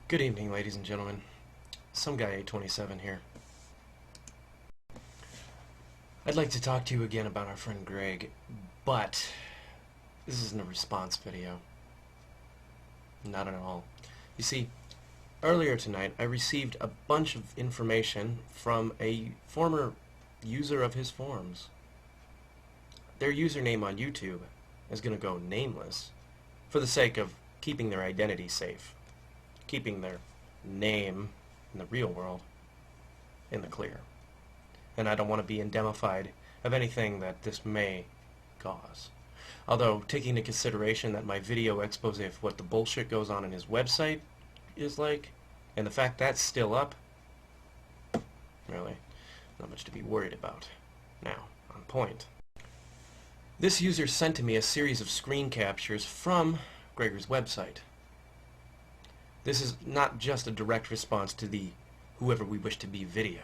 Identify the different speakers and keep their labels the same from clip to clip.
Speaker 1: Good evening, ladies and gentlemen. Someguy827 here. I'd like to talk to you again about our friend Greg, but this isn't a response video. Not at all. You see, earlier tonight I received a bunch of information from a former user of his forums. Their username on YouTube is going to go nameless for the sake of keeping their identity safe, keeping their name in the real world in the clear. And I don't want to be indemnified of anything that this may cause. Although, taking into consideration that my video expose of what the bullshit goes on in his website is like, and the fact that's still up, really, not much to be worried about. Now, on point. This user sent to me a series of screen captures from Gregor's website. This is not just a direct response to the whoever we wish to be video.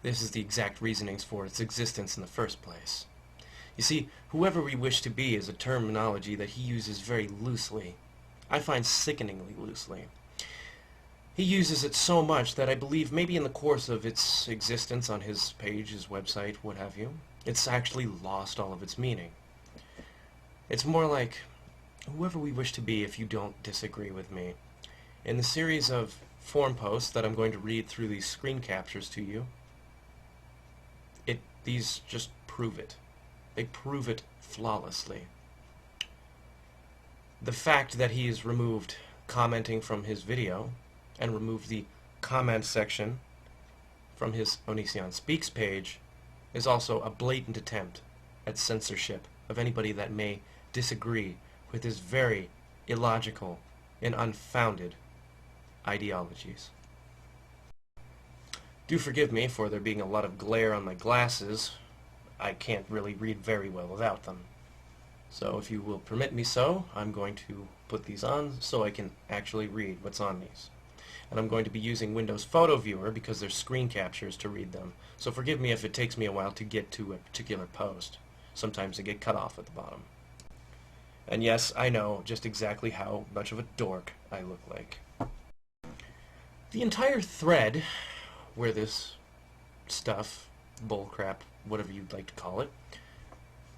Speaker 1: This is the exact reasonings for its existence in the first place. You see, whoever we wish to be is a terminology that he uses very loosely. I find sickeningly loosely. He uses it so much that I believe maybe in the course of its existence on his page, his website, what have you, it's actually lost all of its meaning. It's more like whoever we wish to be if you don't disagree with me. In the series of forum posts that I'm going to read through these screen captures to you, these just prove it. They prove it flawlessly. The fact that he has removed commenting from his video and removed the comment section from his Onision Speaks page is also a blatant attempt at censorship of anybody that may disagree with his very illogical and unfounded ideologies. Do forgive me for there being a lot of glare on my glasses. I can't really read very well without them. So if you will permit me so, I'm going to put these on so I can actually read what's on these. And I'm going to be using Windows Photo Viewer because there's screen captures to read them. So forgive me if it takes me a while to get to a particular post. Sometimes they get cut off at the bottom. And yes, I know just exactly how much of a dork I look like. The entire thread where this stuff, bullcrap, whatever you'd like to call it,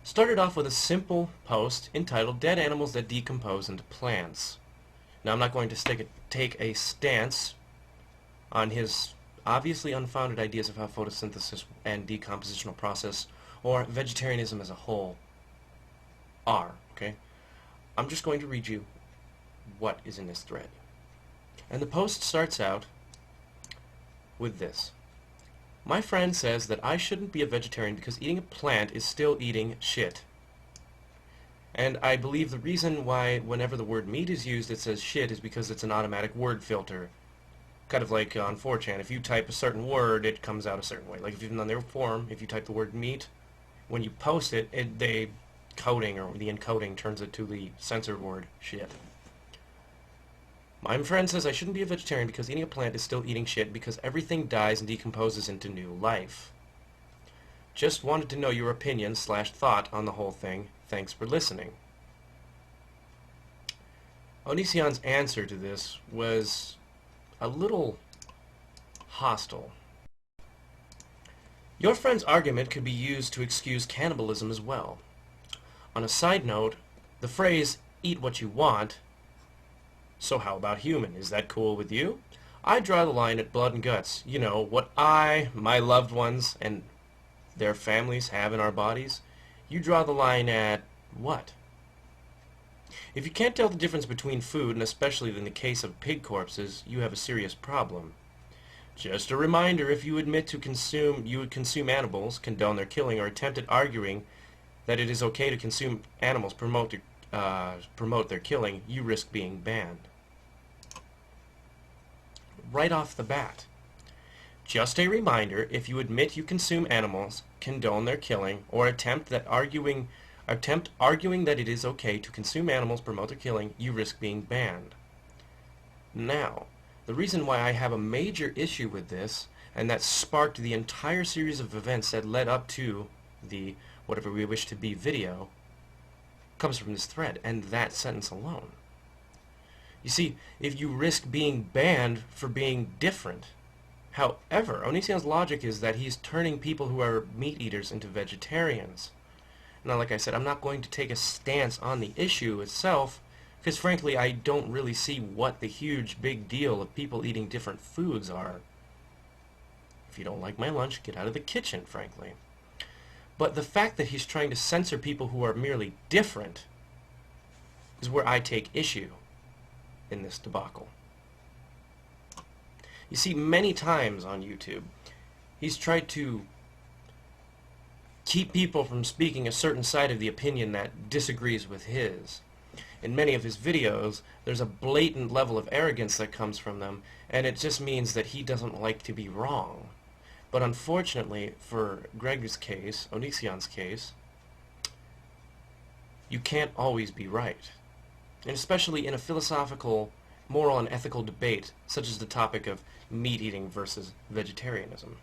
Speaker 1: started off with a simple post entitled Dead Animals That Decompose into Plants. Now I'm not going to take a stance on his obviously unfounded ideas of how photosynthesis and decompositional process, or vegetarianism as a whole, are, okay? I'm just going to read you what is in this thread. And the post starts out with this. My friend says that I shouldn't be a vegetarian because eating a plant is still eating shit. And I believe the reason why whenever the word meat is used it says shit is because it's an automatic word filter. Kind of like on 4chan, if you type a certain word, it comes out a certain way. Like if you've done their forum, if you type the word meat, when you post it, the coding or the encoding turns it to the censored word shit. My friend says I shouldn't be a vegetarian because eating a plant is still eating shit because everything dies and decomposes into new life. Just wanted to know your opinion / thought on the whole thing. Thanks for listening. Onision's answer to this was a little hostile. Your friend's argument could be used to excuse cannibalism as well. On a side note, the phrase, eat what you want, so how about human? Is that cool with you? I draw the line at blood and guts. You know, what I, my loved ones, and their families have in our bodies. You draw the line at what? If you can't tell the difference between food, and especially in the case of pig corpses, you have a serious problem. Just a reminder, if you admit to you would consume animals, condone their killing, or attempt at arguing that it is okay to consume animals, promote their killing, you risk being banned. Right off the bat. Just a reminder, if you admit you consume animals, condone their killing, or attempt arguing that it is okay to consume animals, promote their killing, you risk being banned. Now, the reason why I have a major issue with this, and that sparked the entire series of events that led up to the whatever we wish to be video, comes from this thread, and that sentence alone. You see, if you risk being banned for being different. However, Onision's logic is that he's turning people who are meat eaters into vegetarians. Now, like I said, I'm not going to take a stance on the issue itself, because frankly, I don't really see what the huge big deal of people eating different foods are. If you don't like my lunch, get out of the kitchen, frankly. But the fact that he's trying to censor people who are merely different is where I take issue in this debacle. You see, many times on YouTube, he's tried to keep people from speaking a certain side of the opinion that disagrees with his. In many of his videos, there's a blatant level of arrogance that comes from them, and it just means that he doesn't like to be wrong. But unfortunately, for Greg's case, Onision's case, you can't always be right. And especially in a philosophical, moral, and ethical debate, such as the topic of meat eating versus vegetarianism.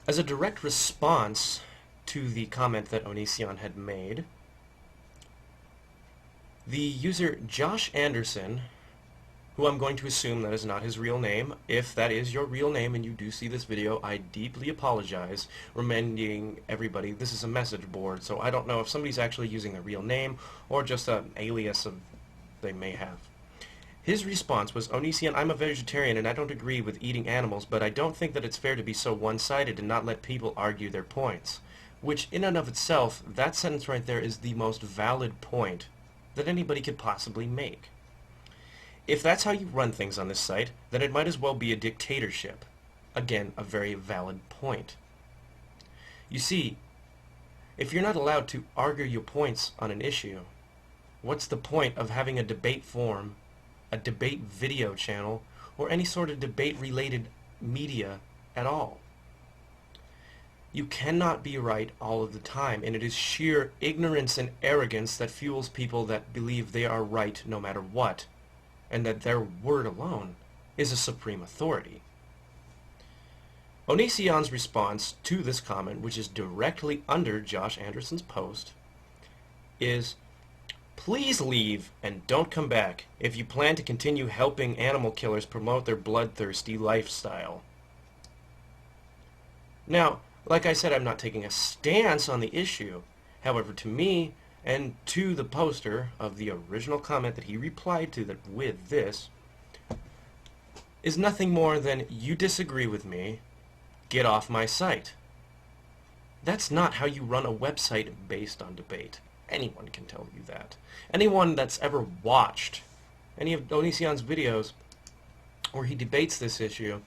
Speaker 1: As a direct response to the comment that Onision had made, the user Josh Anderson, who I'm going to assume that is not his real name, if that is your real name and you do see this video, I deeply apologize, reminding everybody this is a message board, so I don't know if somebody's actually using a real name or just an alias they may have. His response was, Onision, I'm a vegetarian and I don't agree with eating animals, but I don't think that it's fair to be so one-sided and not let people argue their points. Which, in and of itself, that sentence right there is the most valid point that anybody could possibly make. If that's how you run things on this site, then it might as well be a dictatorship. Again, a very valid point. You see, if you're not allowed to argue your points on an issue, what's the point of having a debate forum, a debate video channel, or any sort of debate-related media at all? You cannot be right all of the time, and it is sheer ignorance and arrogance that fuels people that believe they are right no matter what, and that their word alone is a supreme authority. Onision's response to this comment, which is directly under Josh Anderson's post, is, please leave and don't come back if you plan to continue helping animal killers promote their bloodthirsty lifestyle. Now, like I said, I'm not taking a stance on the issue. However, to me, and to the poster of the original comment that he replied to that with this, is nothing more than, you disagree with me, get off my site. That's not how you run a website based on debate. Anyone can tell you that. Anyone that's ever watched any of Onision's videos where he debates this issue,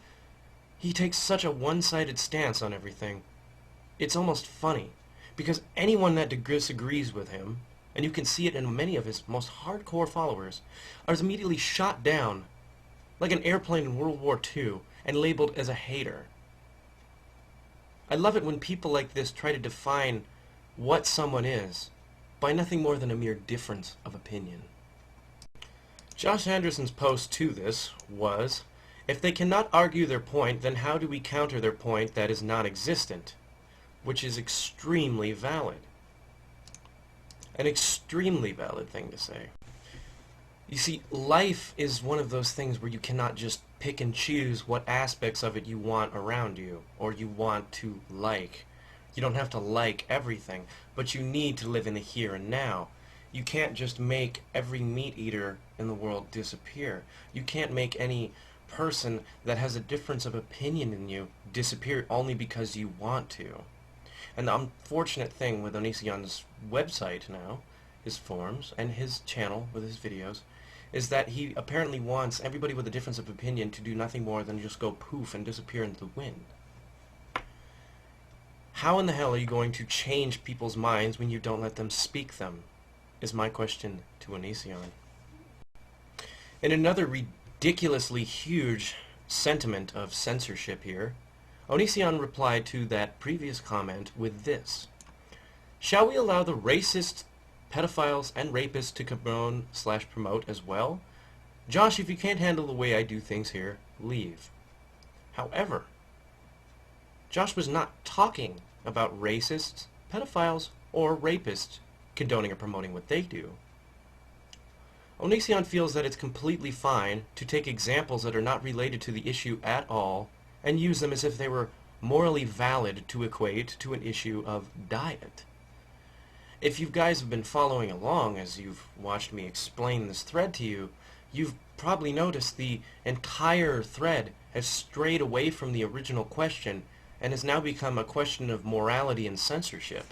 Speaker 1: he takes such a one-sided stance on everything. It's almost funny, because anyone that disagrees with him, and you can see it in many of his most hardcore followers, are immediately shot down like an airplane in World War II and labeled as a hater. I love it when people like this try to define what someone is by nothing more than a mere difference of opinion. Josh Anderson's post to this was, if they cannot argue their point, then how do we counter their point that is non-existent? Which is extremely valid. An extremely valid thing to say. You see, life is one of those things where you cannot just pick and choose what aspects of it you want around you, or you want to like. You don't have to like everything, but you need to live in the here and now. You can't just make every meat eater in the world disappear. You can't make any person that has a difference of opinion in you disappear only because you want to. And the unfortunate thing with Onision's website now, his forums, and his channel with his videos, is that he apparently wants everybody with a difference of opinion to do nothing more than just go poof and disappear into the wind. How in the hell are you going to change people's minds when you don't let them speak them, is my question to Onision. In another ridiculously huge sentiment of censorship here, Onision replied to that previous comment with this. Shall we allow the racists, pedophiles, and rapists to condone/promote as well? Josh, if you can't handle the way I do things here, leave. However, Josh was not talking about racists, pedophiles, or rapists condoning or promoting what they do. Onision feels that it's completely fine to take examples that are not related to the issue at all and use them as if they were morally valid to equate to an issue of diet. If you guys have been following along as you've watched me explain this thread to you, you've probably noticed the entire thread has strayed away from the original question and has now become a question of morality and censorship.